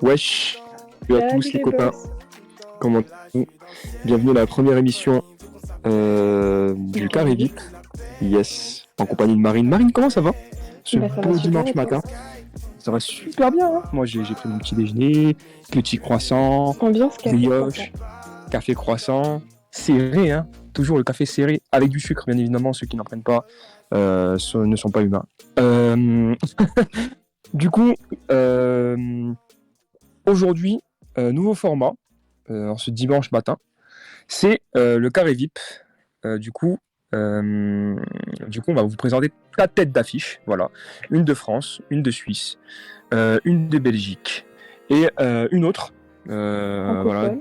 Wesh, salut à tous Salut les les copains, boss. comment allez-vous? Bienvenue à la première émission du Carré Carré VIP. vite. Yes, en compagnie de Marine. Marine, comment ça va? Ce Bah ça va beau super dimanche et toi? matin. Ça va super bien, hein. Moi, j'ai pris mon petit déjeuner, petit croissant, Ambiance café croissant. brioche, café croissant, serré, hein. Toujours le café serré, avec du sucre, bien évidemment. Ceux qui n'en prennent pas ne sont pas humains. Du coup, aujourd'hui, nouveau format, en ce dimanche matin. C'est le carré VIP. Euh, du coup, euh, on va vous présenter 4 têtes d'affiche. Voilà, une de France, une de Suisse, une de Belgique et une autre. Voilà,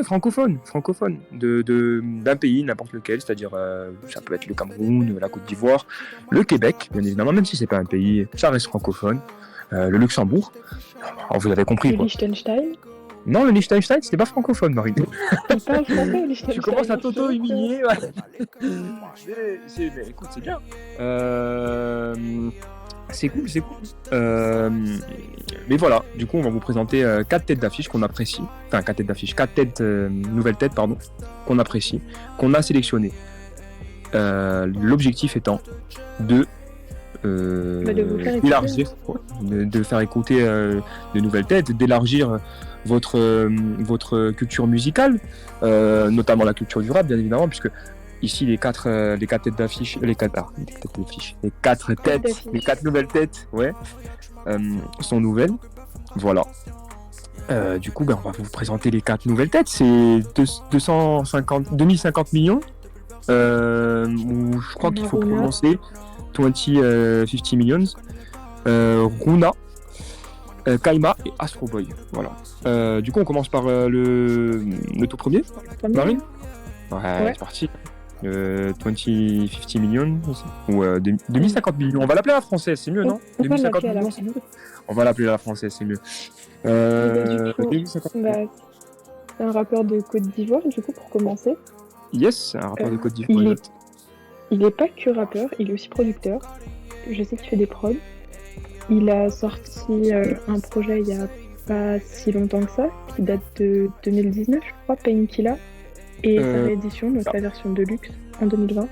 Francophone. ouais, francophone, d'un pays, n'importe lequel, c'est-à-dire ça peut être le Cameroun, la Côte d'Ivoire, le Québec, bien évidemment, même si c'est pas un pays, ça reste francophone. Le Luxembourg, alors, vous avez compris Le quoi. Liechtenstein. Non, le Liechtenstein, c'était pas francophone, Marie. Il parle français au Tu commences à Liechtenstein. t'auto-humilier. Ouais. Mais écoute, c'est bien. C'est cool, c'est cool. Mais voilà, du coup, on va vous présenter 4 têtes d'affiche qu'on apprécie. Enfin, 4 têtes d'affiche, 4 têtes, nouvelles têtes, pardon, qu'on apprécie, qu'on a sélectionnées. L'objectif étant de De vous faire écouter. d'élargir, de faire écouter de nouvelles têtes, d'élargir votre culture musicale, notamment la culture du rap, bien évidemment, puisque ici les quatre têtes d'affiche, les quatre têtes, les quatre nouvelles têtes, ouais, sont nouvelles. Voilà. Du coup, on va vous présenter les 4 nouvelles têtes. C'est 2050 millions. Où je crois qu'il faut prononcer 50 millions. Runa, Kaima et Astro Boy. Voilà. Du coup, on commence par le tout premier. Marine. Ouais, c'est parti. 50 millions ou 2050 millions. On va l'appeler à la française, c'est mieux, non? 2050 millions, c'est mieux. On va l'appeler à la française, c'est mieux. Du coup, 2050 c'est un rappeur de Côte d'Ivoire, du coup, pour commencer. Yes, c'est un rappeur de Côte d'Ivoire. Il est pas que rappeur, il est aussi producteur. Je sais qu'il fait des prods. Il a sorti un projet il y a pas si longtemps que ça, qui date de 2019, je crois, Painkilla. Et sa réédition, donc la version Deluxe, en 2020.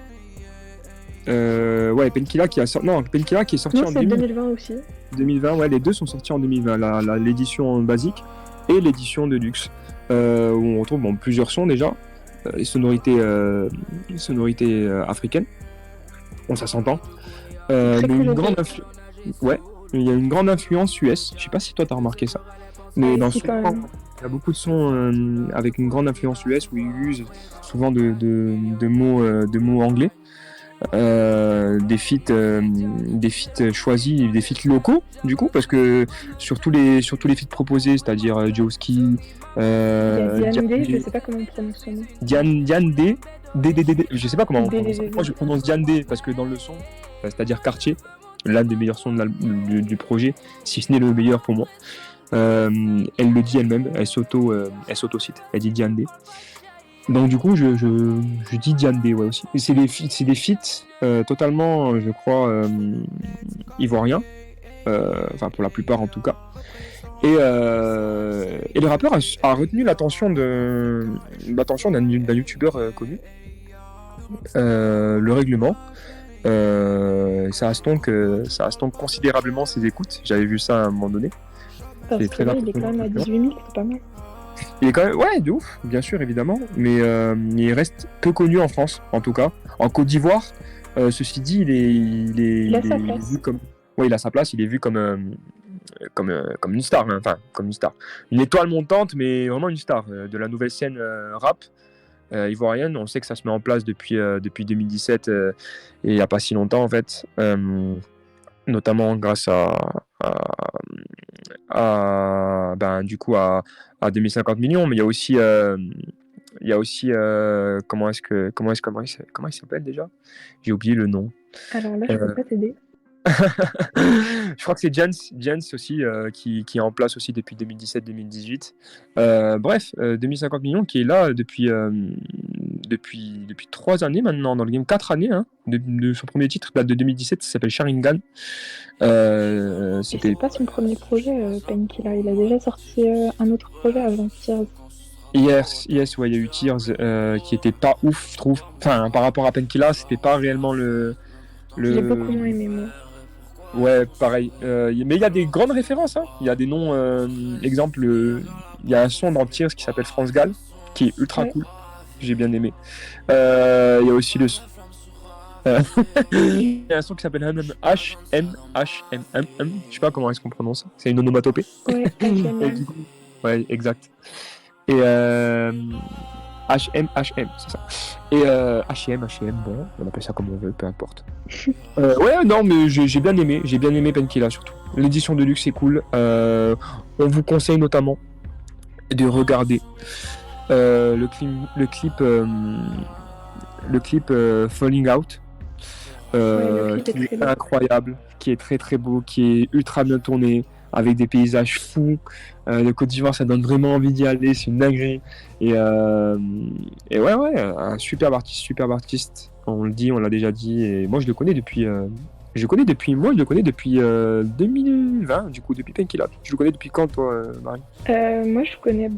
Ouais, Painkilla qui est sorti en 2020 aussi. 2020, ouais, les deux sont sortis en 2020, l'édition basique et l'édition Deluxe, où on retrouve plusieurs sons déjà, les sonorités africaines, bon, ça s'entend, mais il y a une grande influence US, je sais pas si toi t'as remarqué ça, mais dans ce son, il y a beaucoup de sons avec une grande influence US où ils usent souvent de mots anglais. Des feats choisis, des feats locaux du coup, parce que sur tous les feats proposés, c'est-à-dire Joeski, Diane D, je sais pas comment on prononce son nom. Diane D, je sais pas comment on prononce. Moi je prononce Diane D parce que dans le son, c'est-à-dire Quartier, l'un des meilleurs sons du projet, si ce n'est le meilleur pour moi. Elle le dit elle-même, elle s'auto-cite, elle dit Diane D. Donc du coup, je dis Diane D, ouais, aussi. Et c'est des feats totalement, je crois, ivoiriens, enfin pour la plupart en tout cas. Et le rappeur a retenu l'attention d'un youtubeur connu, le Règlement. Ça estompe considérablement ses écoutes. J'avais vu ça à un moment donné. Parce que là, il est quand même à 18 000, c'est pas mal. Il est quand même, ouais, de ouf, bien sûr, évidemment, mais il reste peu connu en France, en tout cas. En Côte d'Ivoire, ceci dit, il est vu comme, ouais, il a sa place, il est vu comme une star, hein, enfin, comme une star. Une étoile montante, mais vraiment une star de la nouvelle scène rap ivoirienne. On sait que ça se met en place depuis 2017 et il n'y a pas si longtemps, en fait. Notamment grâce du coup à 2050 millions, mais il y a aussi comment il s'appelle déjà? J'ai oublié le nom. Alors là, je peux pas t'aider. Je crois que c'est Jens aussi qui est en place aussi depuis 2017-2018. Bref, 2050 millions qui est là depuis depuis 3 années maintenant dans le game, 4 années. Hein, de son premier titre date de 2017, ça s'appelle Sharingan. Et C'était c'est pas son premier projet, Painkiller. Il a déjà sorti un autre projet avant Tears. Yes, ouais, il y a eu Tears qui était pas ouf, je trouve. Enfin, par rapport à Painkiller, c'était pas réellement Je l'ai beaucoup moins aimé, moi. Ouais, pareil. Mais il y a des grandes références. Hein. Il y a des noms. Exemple, il y a un son dans Tears qui s'appelle France Gall, qui est ultra cool. J'ai bien aimé. Il y a aussi le son. Il y a un son qui s'appelle HM. Je sais pas comment est-ce qu'on prononce. C'est une onomatopée. Ouais, HM. Ouais, exact. Et HM, c'est ça. Et HM, bon, on appelle ça comme on veut, peu importe. Ouais, non, mais j'ai bien aimé Painkiller surtout. L'édition de luxe est cool. On vous conseille notamment de regarder le clip Falling Out, qui est incroyable, qui est très très beau, qui est ultra bien tourné, avec des paysages fous. Le Côte d'Ivoire, ça donne vraiment envie d'y aller, c'est une dinguerie. Et ouais, un superbe artiste. On le dit, on l'a déjà dit. Et moi, je le connais depuis 2020, du coup, depuis Painkiller. Tu le connais depuis quand, toi, Marie? Moi, je connais,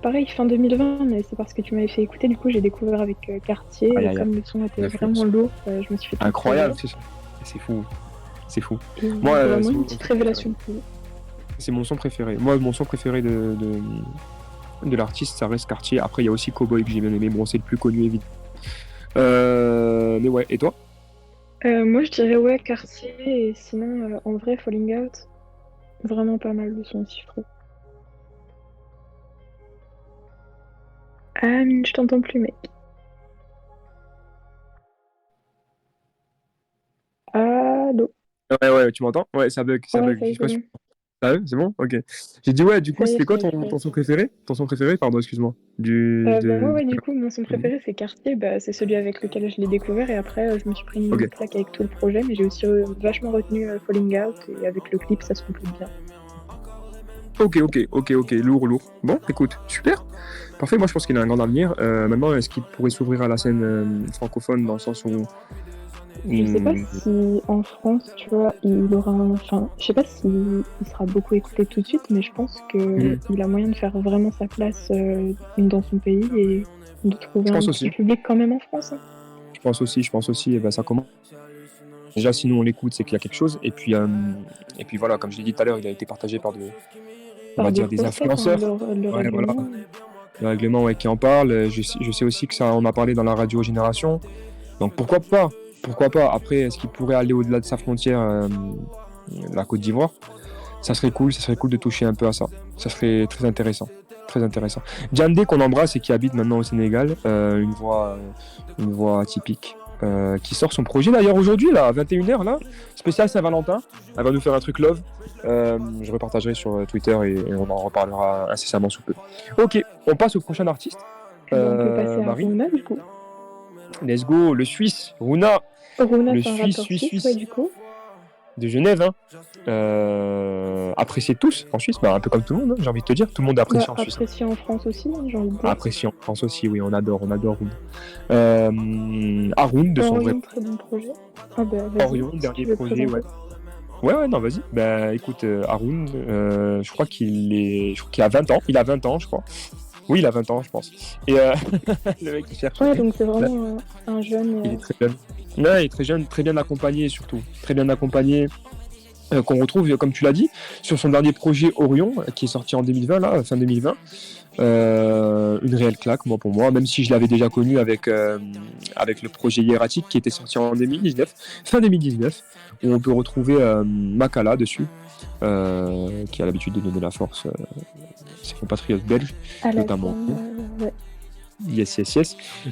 pareil, fin 2020, mais c'est parce que tu m'avais fait écouter. Du coup, j'ai découvert avec Cartier. Et comme le son était vraiment lourd, je me suis fait incroyable, c'est fou. Et moi, vraiment une petite révélation pour vous. C'est mon son préféré. Moi, mon son préféré de l'artiste, ça reste Cartier. Après, il y a aussi Cowboy que j'ai bien aimé. Bon, c'est le plus connu, évidemment. Mais ouais, et toi? Moi, je dirais ouais, Cartier. Et sinon, en vrai, Falling Out, vraiment pas mal de son aussi, je trouve. Ah, Mine, je t'entends plus, mec. Allô? Ouais, tu m'entends? Ouais, ça bug. Ça Je sais pas si... Ah ouais, c'est bon? Ok. J'ai dit ouais, du coup, c'était quoi ton son préféré? Ton son préféré? Pardon, excuse-moi. Moi, du coup, mon son préféré, c'est Cartier. C'est celui avec lequel je l'ai découvert. Et après, je me suis pris une claque avec tout le projet. Mais j'ai aussi vachement retenu Falling Out. Et avec le clip, ça se complète bien. Ok. Lourd. Bon, écoute, super. Parfait, moi je pense qu'il a un grand avenir. Maintenant, est-ce qu'il pourrait s'ouvrir à la scène francophone dans le sens où... Je sais pas si en France, tu vois, il aura enfin, je sais pas s'il sera beaucoup écouté tout de suite, mais je pense qu'il a moyen de faire vraiment sa place dans son pays et de trouver un petit public quand même en France. Hein. Je pense aussi, et ben ça commence. Déjà, si nous on l'écoute, c'est qu'il y a quelque chose. Et puis voilà, comme je l'ai dit tout à l'heure, il a été partagé par des influenceurs. Le règlement. Le règlement qui en parle. Je sais aussi que ça en a parlé dans la radio Génération. Donc pourquoi pas? Après, est-ce qu'il pourrait aller au-delà de sa frontière, la Côte d'Ivoire? Ça serait cool de toucher un peu à ça. Ça serait très intéressant. Diandé qu'on embrasse et qui habite maintenant au Sénégal, une voix atypique, qui sort son projet d'ailleurs aujourd'hui là, à 21h là, spécial Saint-Valentin. Elle va nous faire un truc love. Je repartagerai sur Twitter et on en reparlera incessamment sous peu. Ok, on passe au prochain artiste. On peut passer à Runa du coup. Let's go, le Suisse, Runa. Le Suisse, ouais, du coup. De Genève, hein. Apprécié tous en Suisse, un peu comme tout le monde, hein, j'ai envie de te dire. Tout le monde apprécie en Suisse. Apprécié en France aussi, j'ai envie de dire. Apprécié en France aussi, oui, on adore Runa. Haroun, de son vrai. Très bon projet. Orion, dernier projet, ouais. Ouais, non, vas-y. Écoute, Haroun, je crois qu'il a 20 ans. Il a 20 ans, je crois. Oui, il a 20 ans, je pense. Et le mec, il cherche. Ouais, donc c'est vraiment un jeune. Il est très jeune. Ouais, il est très jeune, très bien accompagné surtout. Très bien accompagné. Qu'on retrouve, comme tu l'as dit, sur son dernier projet Orion, qui est sorti en 2020, là, fin 2020. Une réelle claque, pour moi, même si je l'avais déjà connu avec le projet Hiératique qui était sorti en 2019, fin 2019, où on peut retrouver Makala dessus, qui a l'habitude de donner la force à ses compatriotes belges, notamment. Ouais. Yes.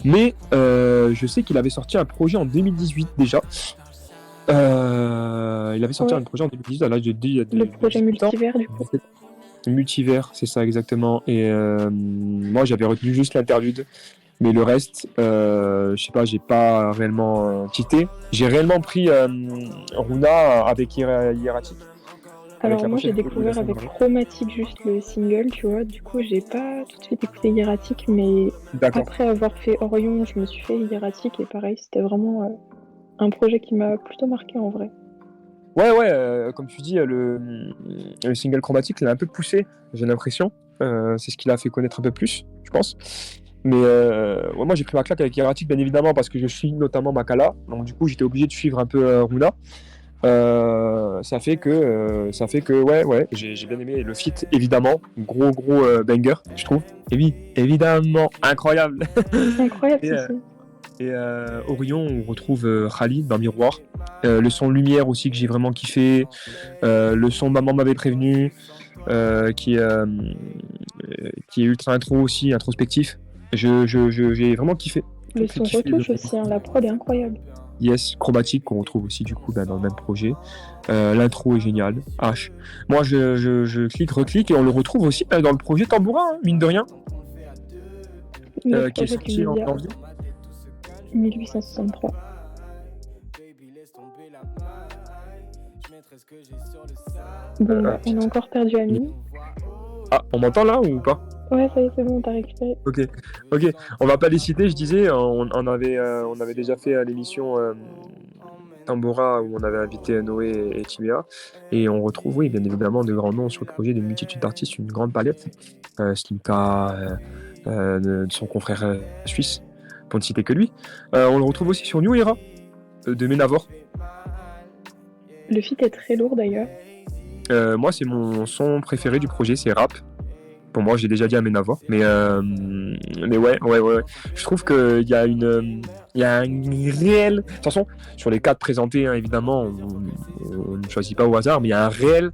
Mais je sais qu'il avait sorti un projet en 2018 déjà. Il avait sorti un projet en 2018 à l'âge de le projet Multivers, du coup. Multivers, c'est ça exactement. Et moi, j'avais retenu juste l'interlude. Mais le reste, je sais pas, j'ai pas réellement quitté. J'ai réellement pris Runa avec Hiératique. avec Alors la moi j'ai prochaine découvert collaboration avec Marvel. Chromatique juste le single, tu vois, du coup j'ai pas tout de suite écouté Hieratic, mais D'accord. après avoir fait Orion, je me suis fait Hieratic et pareil, c'était vraiment un projet qui m'a plutôt marqué en vrai. Ouais, ouais, comme tu dis, le single chromatique l'a un peu poussé, j'ai l'impression. C'est ce qui l'a fait connaître un peu plus, je pense. Mais ouais, moi, j'ai pris ma claque avec Hieratic, bien évidemment, parce que je suis notamment Makala. Donc, du coup, j'étais obligé de suivre un peu Runa. Ça fait que, ouais, ouais, j'ai bien aimé le feat, évidemment. Gros, gros banger, je trouve. Et oui, évidemment, incroyable. Incroyable Et, ceci. Orion, on retrouve Khalid dans Miroir. Le son lumière aussi que j'ai vraiment kiffé. Le son Maman m'avait prévenu, qui est ultra intro aussi, introspectif. J'ai vraiment kiffé. Le Très son kiffé retouche aussi, hein, la prod est incroyable. Yes, chromatique qu'on retrouve aussi du coup dans le même projet. L'intro est géniale. H. Moi je clique, reclique et on le retrouve aussi dans le projet Tambourin, hein, mine de rien, Le qui est projet du sorti en média, janvier. 1863. Bon, on a encore perdu Ami. Ah, on m'entend là ou pas? Ouais, ça y est, c'est bon, t'as récupéré. Ok, ok. On va pas les citer, je disais. On avait déjà fait l'émission Tambora où on avait invité Noé et Tibia. Et on retrouve, oui, bien évidemment, de grands noms sur le projet, de multitudes d'artistes, une grande palette. Slimka, de son confrère suisse, pour ne citer que lui. On le retrouve aussi sur New Era, de Menavor. Le feat est très lourd d'ailleurs. Moi, c'est mon son préféré du projet, c'est Rap. Pour moi, j'ai déjà dit à Menavor. Mais ouais, ouais, ouais. Je trouve qu'il y a il y a une réelle. De toute façon, sur les 4 présentés, hein, évidemment, on ne choisit pas au hasard, mais il y a un réel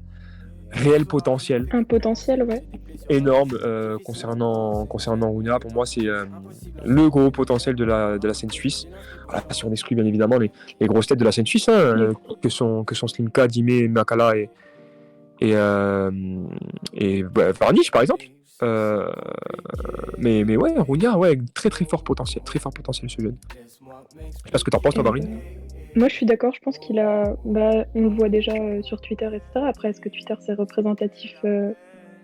potentiel Un potentiel, ouais. énorme concernant Runa. Pour moi, c'est le gros potentiel de la scène suisse. Voilà, si on exclut bien évidemment les grosses têtes de la scène suisse, hein, que sont Slimka, Dime, Makala et Varnish, par exemple. Euh, mais ouais, Runa, ouais, très fort potentiel ce jeune. Je sais pas ce que t'en penses, toi, Marine. Moi, je suis d'accord. Je pense qu'il a. Bah, on le voit déjà sur Twitter, etc. Après, est-ce que Twitter c'est représentatif de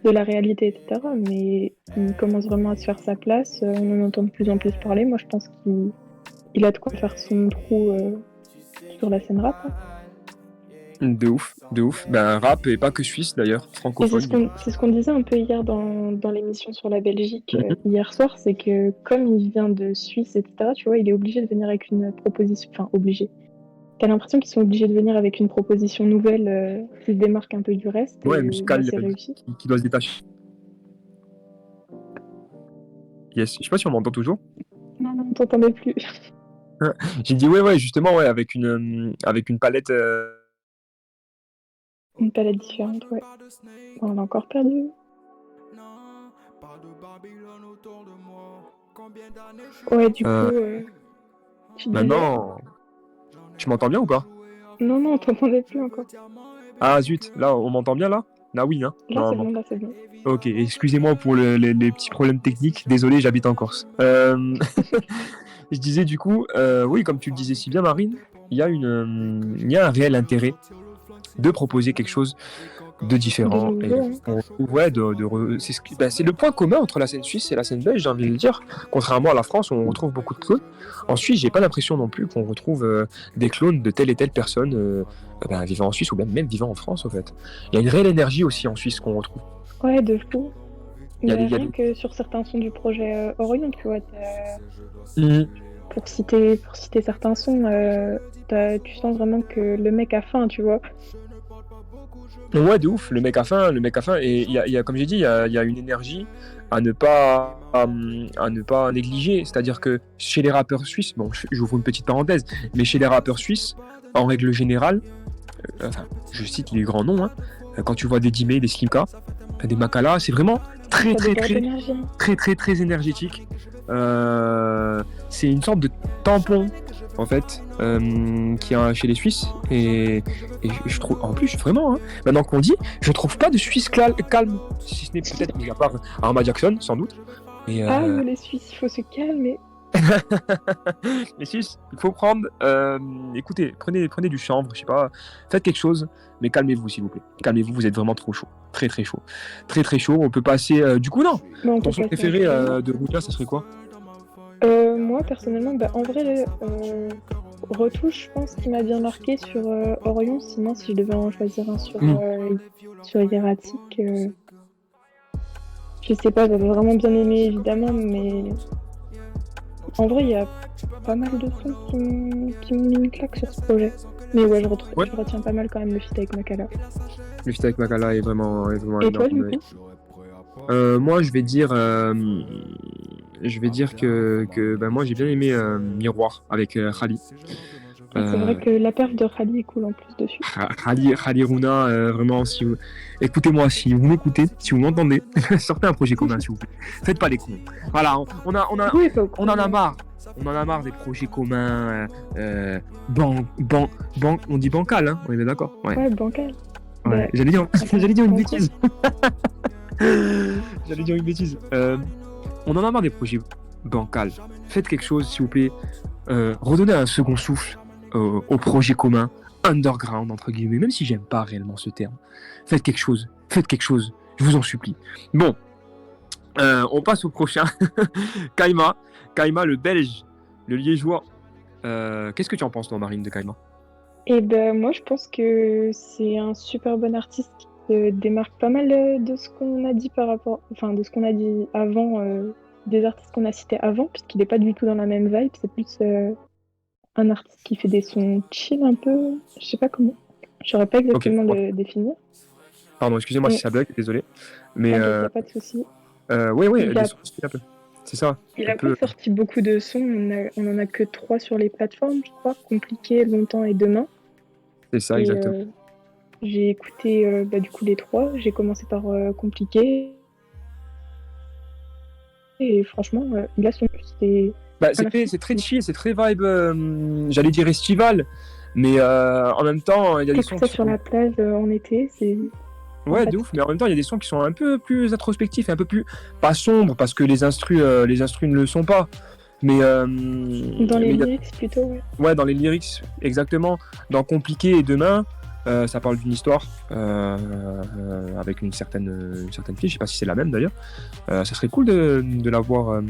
la réalité, etc. Mais il commence vraiment à se faire sa place. On en entend de plus en plus parler. Moi, je pense qu'il a de quoi faire son trou sur la scène rap, hein. De ouf, de ouf. Ben, rap et pas que suisse d'ailleurs, Et francophone. c'est ce qu'on disait un peu hier dans l'émission sur la Belgique, Mhm. hier soir, c'est que comme il vient de Suisse, etc., tu vois, il est obligé de venir avec une proposition. Enfin, obligé. T'as l'impression qu'ils sont obligés de venir avec une proposition nouvelle qui se démarque un peu du reste, Ouais, et bah, musical c'est réussi. qui doit se détacher. Yes, je sais pas si on m'entend toujours. Non, non, on t'entendait plus. J'ai dit ouais, justement, ouais, avec une palette. Une palette différente, ouais. Bon, on a encore perdu. Ouais, du coup, tu disais. Maintenant, tu m'entends bien ou pas? Non, non, on t'entendait plus encore. Ah zut, là, on m'entend bien là? Là, oui, hein. Là, c'est Non, non. bon, là, c'est bon. Ok, excusez-moi pour les petits problèmes techniques. Désolé, j'habite en Corse. Je disais du coup, oui, comme tu le disais si bien, Marine, il y a un réel intérêt de proposer quelque chose de De différent. Et nouveau, hein. on retrouve, ouais, c'est le point commun entre la scène suisse et la scène belge, j'ai envie de le dire. Contrairement à la France, où on retrouve beaucoup de clones. En Suisse, j'ai pas l'impression non plus qu'on retrouve des clones de telle et telle personne vivant en Suisse ou même vivant en France, en fait. Il y a une réelle énergie aussi en Suisse qu'on retrouve. Ouais, de fou. Il y a Mais des, il y a rien des- que sur certains sons du projet Orion, tu vois, Mhm. pour citer certains sons, tu sens vraiment que le mec a faim, tu vois. Ouais, de ouf, le mec a faim, et il y a, comme j'ai dit, il y a une énergie à ne pas négliger. C'est-à-dire que chez les rappeurs suisses, bon, j'ouvre une petite parenthèse, mais chez les rappeurs suisses, en règle générale, enfin, je cite les grands noms, hein, quand tu vois des Dime, des Slimka, des Makala, c'est vraiment Ça déborde d'énergie. très énergétique. C'est une sorte de tampon en fait qu'il y a chez les Suisses et je trouve en plus vraiment maintenant qu'on dit je trouve pas de Suisse calme si ce n'est peut-être mis à part Arma Jackson sans doute et Ah, mais les Suisses, il faut se calmer. Mais si, il faut prendre. Écoutez, prenez du chanvre, je sais pas. Faites quelque chose, mais calmez-vous, s'il vous plaît. Calmez-vous, vous êtes vraiment trop chaud. Très, très chaud. Très, très chaud. On peut passer. Du coup, non. Mais on Ton peut son passer préféré à autre chose. de Rouga, ça serait quoi? Moi, personnellement, bah, en vrai, retouche, je pense qu'il m'a bien marqué sur Orion. Sinon, si je devais en choisir un sur Hieratic, je sais pas, j'avais vraiment bien aimé, évidemment, mais en vrai, il y a pas mal de sons qui m'ont mis une claque sur ce projet. Mais ouais, Ouais. je retiens pas mal quand même le feat avec Makala. Le feat avec Makala est vraiment Et toi, énorme. du coup? Moi, je vais dire que ben, moi, j'ai bien aimé Miroir avec Khali. C'est vrai que la perf de Khali est cool en plus dessus. Khali Rouna, vraiment, écoutez-moi, si vous m'écoutez, si vous m'entendez, sortez un projet commun, s'il vous plaît. Faites pas les cons. Voilà, Oui, pas on en a marre. On en a marre des projets communs. On dit bancal, hein? On est bien d'accord? Ouais, bancal. Ouais. Bah, J'allais dire une bancal. bêtise. J'allais dire une bêtise. On en a marre des projets bancals. Faites quelque chose, s'il vous plaît. Redonnez un second souffle au projet commun, underground, entre guillemets, même si j'aime pas réellement ce terme. Faites quelque chose. Je vous en supplie. Bon, on passe au prochain. Kaima, le Belge, le Liégeois. Qu'est-ce que tu en penses, toi, Marine, de Kaima? Et ben moi je pense que c'est un super bon artiste qui se démarque pas mal de ce qu'on a dit de ce qu'on a dit avant, des artistes qu'on a cités avant, puisqu'il est pas du tout dans la même vibe, c'est plus un artiste qui fait des sons chill un peu, je sais pas comment, je saurais pas Ok, exactement ouais. le définir. Pardon, excusez-moi si Mais ça bug, désolé. Mais t'inquiète, y a pas de souci. oui, Il des a, sons un peu. C'est ça. il Un a pas peu. sorti beaucoup de sons, on en a que 3 sur les plateformes, je crois, Compliqué, Longtemps et Demain. C'est ça, Et exactement. j'ai écouté du coup les 3. J'ai commencé par Compliqué. Et franchement, il a son c'est Bah, un artiste c'est très qui chill, c'est très vibe, j'allais dire estival, mais en même temps, il y a des sons écoute ça qui sur sont. la plage en été, c'est Ouais, de ouf, sympathique. mais en même temps, il y a des sons qui sont un peu plus introspectifs, et un peu plus. Pas sombres, parce que les instrus ne le sont pas. Mais, Dans les mais il y a- lyrics plutôt, ouais. ouais, dans les lyrics, exactement. Dans Compliqué et Demain, ça parle d'une histoire avec une certaine fille, je sais pas si c'est la même d'ailleurs. Ça serait cool de l'avoir,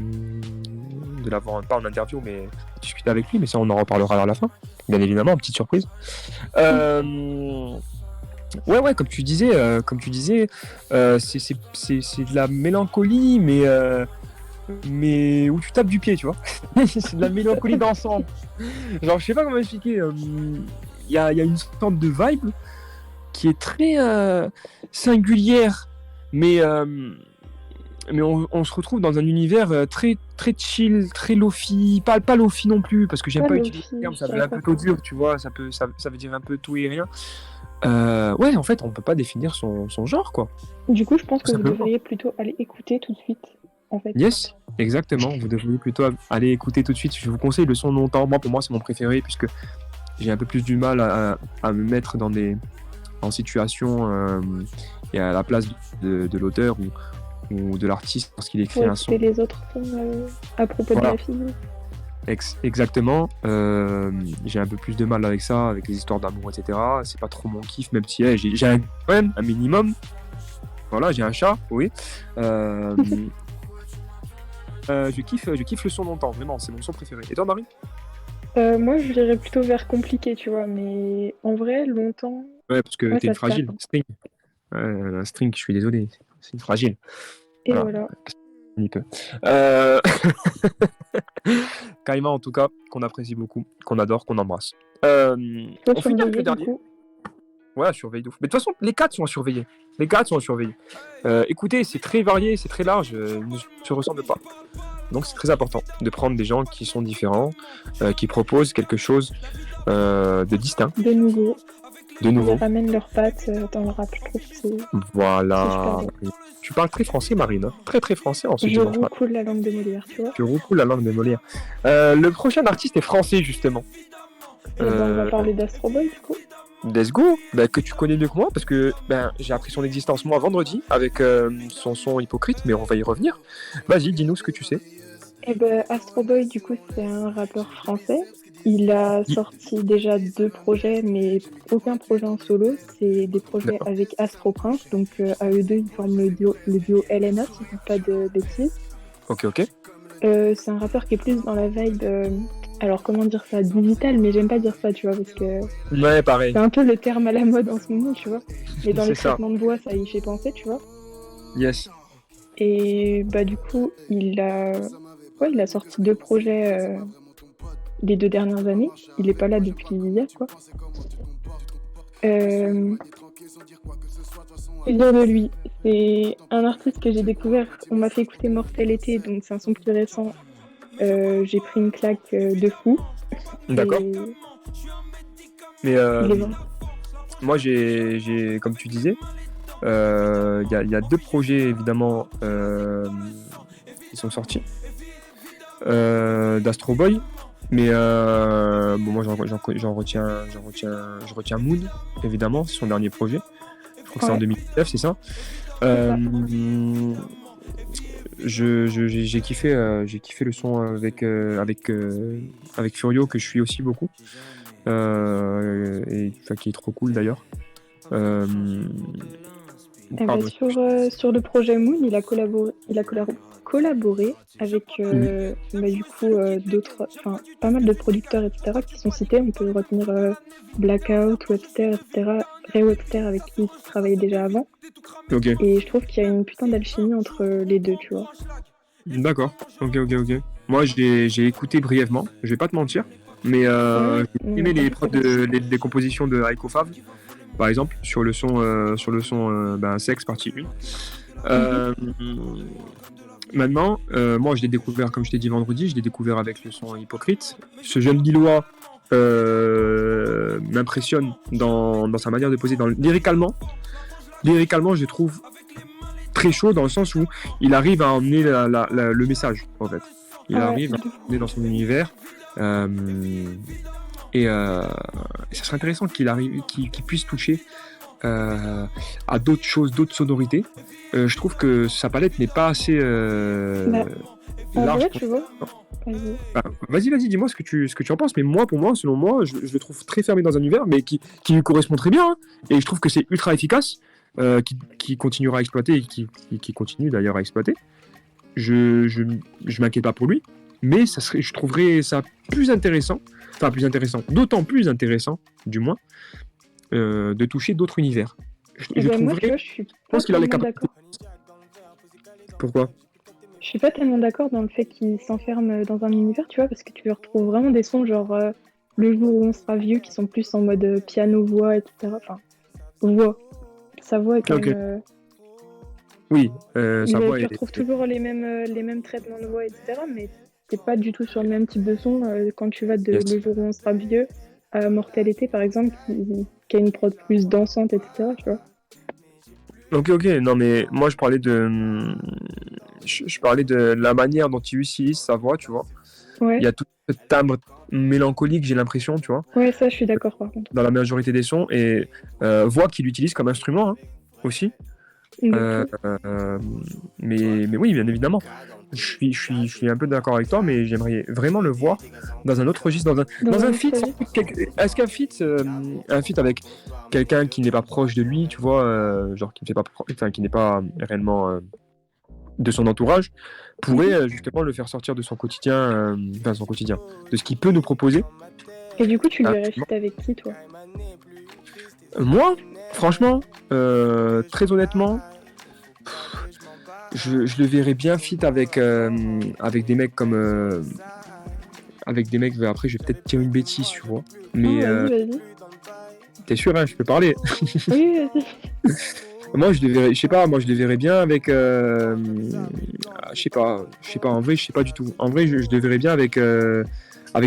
pas en interview, mais discuter avec lui, mais ça on en reparlera à la fin, bien évidemment, petite surprise. Ouais, comme tu disais, c'est de la mélancolie, mais où tu tapes du pied, tu vois. C'est de la mélancolie d'ensemble. Genre, je sais pas comment expliquer. Il y a une sorte de vibe qui est très singulière, mais on se retrouve dans un univers très, très chill, très lofi. Pas lofi non plus, parce que j'aime Pas pas utiliser Lofi, le terme, je ça fait dirais un pas peu ça. trop dur, tu vois. Ça veut dire un peu tout et rien. Ouais, en fait, on peut pas définir son genre, quoi. Du coup, je pense Tout que vous simplement. devriez plutôt aller écouter tout de suite, en fait. Yes, exactement. Vous devriez plutôt aller écouter tout de suite. Je vous conseille le son Longtemps. Moi, pour moi, c'est mon préféré, puisque j'ai un peu plus du mal à me mettre en situation et à la place de l'auteur ou de l'artiste lorsqu'il écrit Pour un son. écouter les autres sons à propos de Voilà. la fille. Exactement. J'ai un peu plus de mal avec ça, avec les histoires d'amour, etc. C'est pas trop mon kiff, même si j'ai quand même un minimum. Voilà, j'ai un chat, oui. Je kiffe le son Longtemps, vraiment, c'est mon son préféré. Et toi, Marie? Moi, je dirais plutôt vers Compliqué, tu vois, mais en vrai, longtemps, Ouais, parce que ouais, t'es ça une se tape. fragile. String. Un string, je suis désolé. C'est une fragile. Et Voilà. voilà. Un peu. Kaima, en tout cas, qu'on apprécie beaucoup, qu'on adore, qu'on embrasse. Faut On finit avec surveiller, le du dernier. coup. Ouais, surveille de ouf. Mais de toute façon, les 4 sont à surveiller. Écoutez, c'est très varié, c'est très large, ils ne se ressemblent pas. Donc c'est très important de prendre des gens qui sont différents, qui proposent quelque chose de distinct, De nouveau, de ils nouveau. ramènent leurs pattes dans le rap, je trouve que c'est Voilà. super Tu parles très français, Marine. Hein. Très très français en ce Je dimanche matin. roucoule la langue de Molière, tu vois. Tu roucoules la langue de Molière. Le prochain artiste est français, justement. Et ben, on va parler d'Astro Boy, du coup. Let's go, que tu connais mieux que moi parce que j'ai appris son existence moi vendredi avec son son hypocrite, mais on va y revenir. Vas-y, dis-nous ce que tu sais. Et ben, Astro Boy, du coup, c'est un rappeur français. Il a Il- sorti déjà 2 projets, mais aucun projet en solo. C'est des projets D'accord. avec Astro Prince. Donc, à eux deux, ils forment le duo LNA, si je dis pas de bêtises. Ok, ok. C'est un rappeur qui est plus dans la vibe. Alors, comment dire ça? Digital, mais j'aime pas dire ça, tu vois, parce que Ouais, c'est pareil. un peu le terme à la mode en ce moment, tu vois. Mais dans le C'est ça. traitement de voix, ça y fait penser, tu vois. Yes. Et bah, du coup, il a sorti 2 projets les 2 dernières années. Il est pas là depuis hier, quoi. Euh, que dire de lui? C'est un artiste que j'ai découvert. On m'a fait écouter Mortel été, donc c'est un son plus récent. J'ai pris une claque de fou. D'accord. Et Mais il est vrai. moi, comme tu disais, il y a 2 projets évidemment qui sont sortis d'Astro Boy. Mais bon, moi, je retiens Moon, évidemment, c'est son dernier projet. Je crois que c'est en Ouais, 2019, c'est ça. c'est ça. Euh, j'ai kiffé le son avec Furio, que je suis aussi beaucoup. Et enfin, qui est trop cool d'ailleurs. Euh, Eh ben, Pardon. sur le projet Moon, il a collaboré avec Oui. bah, du coup d'autres, enfin pas mal de producteurs, etc. qui sont cités. On peut retenir Blackout, Webster, etc. Ray Webster avec qui il travaillait déjà avant. Ok. Et je trouve qu'il y a une putain d'alchimie entre les deux, tu vois. D'accord. Ok. Moi, j'ai écouté brièvement. Je vais pas te mentir, mais Ouais, j'ai non, mais aimé les t'inquiète, prods pas de soucis. des compositions de Aiko Fab, par exemple, sur le son Sex partie 1. Mhm. Maintenant, moi, je l'ai découvert, comme je t'ai dit vendredi, je l'ai découvert avec le son Hypocrite. Ce jeune Lillois m'impressionne dans sa manière de poser. Lyricalement, je trouve très chaud dans le sens où il arrive à emmener le message, en fait. Il Ah ouais, arrive à de fou. emmener dans son univers. euh, et ça serait intéressant qu'il puisse toucher à d'autres choses, d'autres sonorités. Je trouve que sa palette n'est pas assez Bah, en large vrai, pour... tu vois. Vas-y. Enfin, vas-y, dis-moi ce que tu en penses. Mais moi, pour moi, selon moi, je le trouve très fermé dans un univers, mais qui lui correspond très bien, hein. Et je trouve que c'est ultra efficace, qui continuera à exploiter et qui continue d'ailleurs à exploiter. Je m'inquiète pas pour lui, mais je trouverais ça plus intéressant, d'autant plus intéressant, du moins, de toucher d'autres univers. Et Je ben moi, tu trouverais, vois, je pense qu'il a les capacités. Pourquoi? je suis pas tellement d'accord dans le fait qu'il s'enferme dans un univers, tu vois, parce que tu retrouves vraiment des sons genre Le jour où on sera vieux qui sont plus en mode piano-voix, etc. Enfin, voix. Sa voix est quand Ok. même. Oui, sa voix Tu est. retrouves toujours les mêmes traitements de voix, etc. Mais t'es pas du tout sur le même type de son quand tu vas de Yes. Le jour où on sera vieux à Mortel été, par exemple, qui a une prod plus dansante, etc. Tu vois. Ok. Non, mais moi, je parlais de la manière dont il utilise sa voix, tu vois. Il y Ouais, a tout ce timbre mélancolique, j'ai l'impression, tu vois, ouais, ça, je suis d'accord par contre. dans la majorité des sons, et voix qu'il utilise comme instrument, hein, aussi. De Euh, fou. euh, mais oui, bien évidemment. Je suis un peu d'accord avec toi, mais j'aimerais vraiment le voir dans un autre registre, Dans dans un un autre feat. registre. Est-ce un feat avec quelqu'un qui n'est pas proche de lui, tu vois, genre qui ne fait pas, enfin, qui n'est pas réellement de son entourage, pourrait Mhm. justement le faire sortir de son quotidien, enfin son quotidien, de ce qu'il peut nous proposer. Et du coup, tu le verrais Actuellement. fit avec qui, toi? Moi, franchement, très honnêtement, je le verrais bien fit avec des mecs comme. Avec des mecs, après, je vais peut-être dire une bêtise, tu vois. Non, Mais vas-y. t'es sûr, hein, je peux parler. Oui, vas-y. Moi, je sais pas, moi, je le verrais bien avec. Je sais pas, en vrai, je sais pas du tout. En vrai, je le verrais bien avec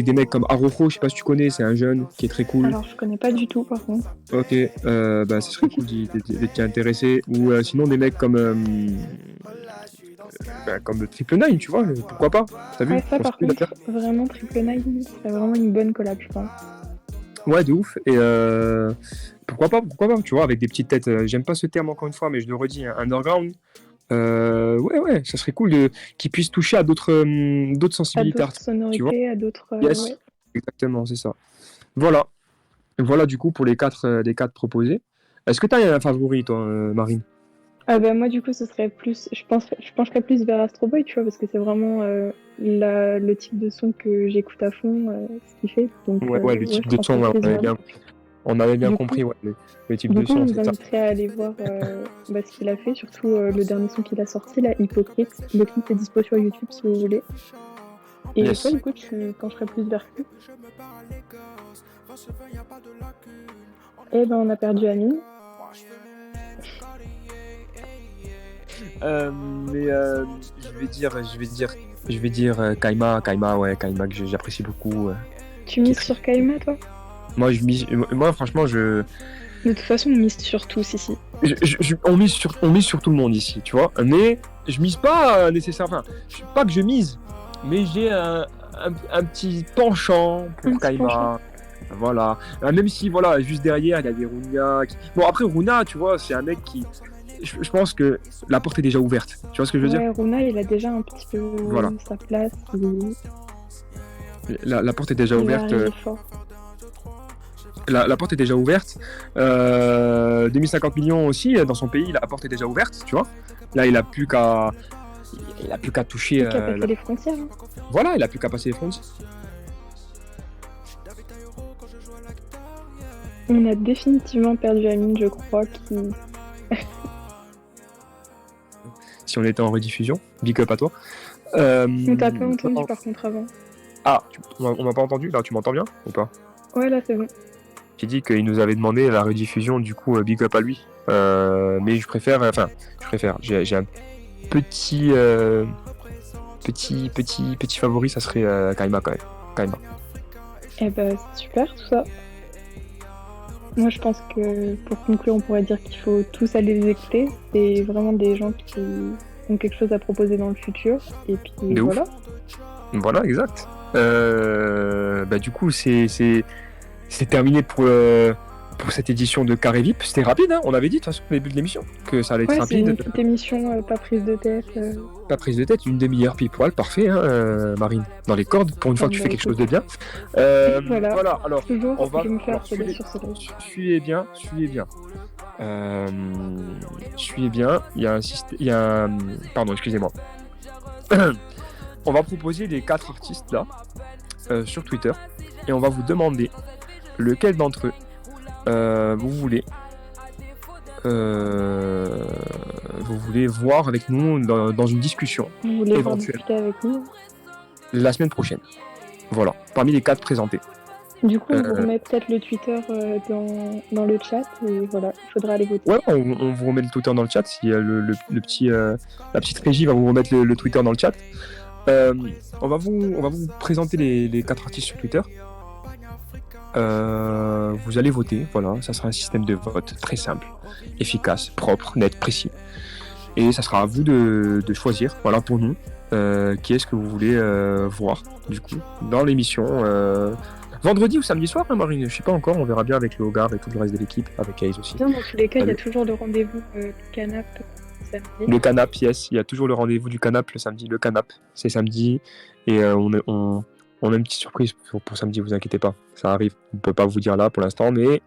des mecs comme Arojo, je sais pas si tu connais, c'est un jeune qui est très cool. Alors, je connais pas du tout, par contre. Ok, bah, ça serait cool d'être intéressé. Ou sinon, des mecs comme le Triple Nine, tu vois, pourquoi pas? T'as vu? Ouais, ça, On s'est par vu d'ailleurs. contre, vraiment, Triple Nine, c'est vraiment une bonne collab, je pense. Ouais, de ouf. Et pourquoi pas, tu vois, avec des petites têtes. J'aime pas ce terme encore une fois, mais je le redis, hein, underground. Ouais, ça serait cool qu'ils puissent toucher à d'autres À sensibilités d'autres artistiques, tu vois. sonorités, à d'autres. Yes, Ouais. exactement, c'est ça. Voilà. Voilà du coup pour les quatre proposés. Est-ce que tu as un favori, toi, Marine? Ah bah moi du coup ce serait plus, je pencherais plus vers Astro Boy, tu vois, parce que c'est vraiment le type de son que j'écoute à fond, ce qu'il fait. Donc Ouais, le ouais, type je de son, pencherais ouais, plus vers lui. on avait bien Du coup, compris ouais, le type du de coup, son, on vous c'est ça. inviterait à aller voir ce qu'il a fait, surtout le dernier son qu'il a sorti, là, Hypocrite. Le clip est dispo sur YouTube si vous voulez. Et toi, Yes. du coup, tu pencherais plus vers qui? Eh ben, on a perdu Amine. Mais je vais dire Kaima, ouais, Kaima que j'apprécie beaucoup. Tu Qui est mises très... sur Kaima, toi? moi, franchement, De toute façon, on mise sur tous ici. on mise sur tout le monde ici, tu vois. Mais je mise pas nécessairement. Pas que je mise, mais j'ai un petit penchant Un pour petit penchant. Kaima. Voilà. Même si, voilà, juste derrière, il y a des Runa. Bon, après, Runa, tu vois, c'est un mec qui. Je pense que la porte est déjà ouverte. Tu vois ce que je veux dire? Ouais, Runa, il a déjà un petit Voilà. peu sa place. La porte est déjà Il va ouverte. arriver fort. La porte est déjà ouverte. 2050 millions aussi dans son pays, la porte est déjà ouverte, tu vois. Là, il a plus qu'à toucher. Plus qu'à passer les frontières. Hein. Voilà, il a plus qu'à passer les frontières. On a définitivement perdu Amine, je crois, qui... Si on était en rediffusion, big up à toi. On t'a pas entendu par contre avant. Ah, on m'a pas entendu. Là, tu m'entends bien ou pas? Ouais, là c'est bon. J'ai dit qu'il nous avait demandé la rediffusion, du coup, big up à lui. Mais je préfère, j'ai un petit favori, ça serait Kaima quand même. Kaima. Eh ben, c'est super tout ça. Moi, je pense que pour conclure, on pourrait dire qu'il faut tous aller les écouter. C'est vraiment des gens qui ont quelque chose à proposer dans le futur. Et puis De ouf. voilà. Voilà, exact. Du coup, c'est terminé pour cette édition de Carré VIP. C'était rapide, hein, on avait dit de toute façon au début de l'émission que ça allait être Ouais, c'est rapide. une petite émission, pas prise de tête. Pas prise de tête, une demi-heure pile poil, parfait, hein, Marine. Dans les cordes, pour une fois que tu fais quelque chose de bien. Voilà. Alors, Toujours, on va. je me fais Alors, harceler sur ce live. suivez bien. Suivez bien. Pardon, excusez-moi. On va proposer les 4 artistes là sur Twitter et on va vous demander lequel d'entre eux vous voulez voir avec nous dans une discussion Vous voulez en éventuelle discuter avec nous? la semaine prochaine. Voilà, parmi les 4 présentés. Du coup, on vous remet peut-être le Twitter dans le chat et voilà, il faudra aller voter. Ouais, on vous remet le Twitter dans le chat. Si le petit, la petite régie va vous remettre le Twitter dans le chat. On va vous présenter les 4 artistes sur Twitter. Vous allez voter, voilà, ça sera un système de vote très simple, efficace, propre, net, précis. Et ça sera à vous de choisir, voilà, pour nous, qui est-ce que vous voulez voir, du coup, dans l'émission. Vendredi ou samedi soir, hein, Marine, je sais pas encore, on verra bien avec le Hogar et tout le reste de l'équipe, avec Ace aussi. Dans tous les cas, il y a toujours le rendez-vous canap samedi. Le canap, yes, il y a toujours le rendez-vous du canap le samedi. Le canap, c'est samedi. Et on a une petite surprise pour samedi, vous inquiétez pas. Ça arrive. On peut pas vous dire là pour l'instant, mais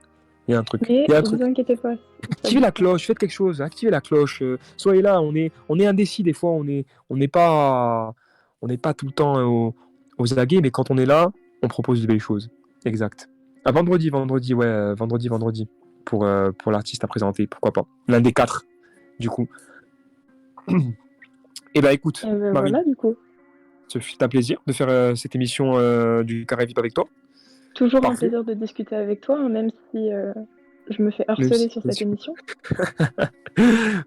il y a un truc. Mais Il y a un ne truc. vous inquiétez pas. Activez la cloche, faites quelque chose, activez la cloche. Soyez là, on est indécis des fois, on n'est pas tout le temps aux aguets, mais quand on est là, on propose de belles choses. Exact. Ah, vendredi, ouais, vendredi. Pour l'artiste à présenter, pourquoi pas. L'un des 4, du coup. Et bah écoute, Et ben Marie, voilà, du coup. ce fut un plaisir de faire cette émission du Carré VIP avec toi. Toujours Parfait. un plaisir de discuter avec toi, hein, même si je me fais harceler sur cette émission.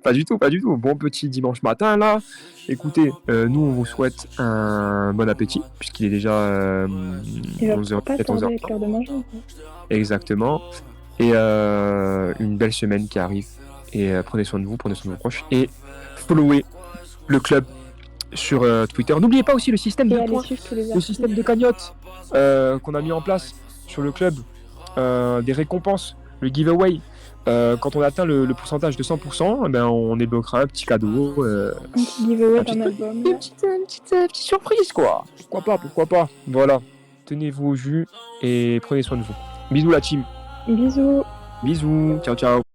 Pas du tout. Bon petit dimanche matin là. Écoutez, nous on vous souhaite un bon appétit puisqu'il est déjà Il va 11h, pas tarder avec l'heure de manger. Exactement. Et une belle semaine qui arrive. Et prenez soin de vous, prenez soin de vos proches. Et followez le club sur Twitter. N'oubliez pas aussi le système de points, le système de cagnotte qu'on a mis en place sur le club, des récompenses, le giveaway. Quand on atteint le pourcentage de 100%, eh ben, on débloquera un petit cadeau. Un petit giveaway Un d'un petit- album. Une petite surprise, quoi. Pourquoi pas. Voilà. Tenez-vous au jus et prenez soin de vous. Bisous la team. Bisous. Bisous. Ciao, ciao.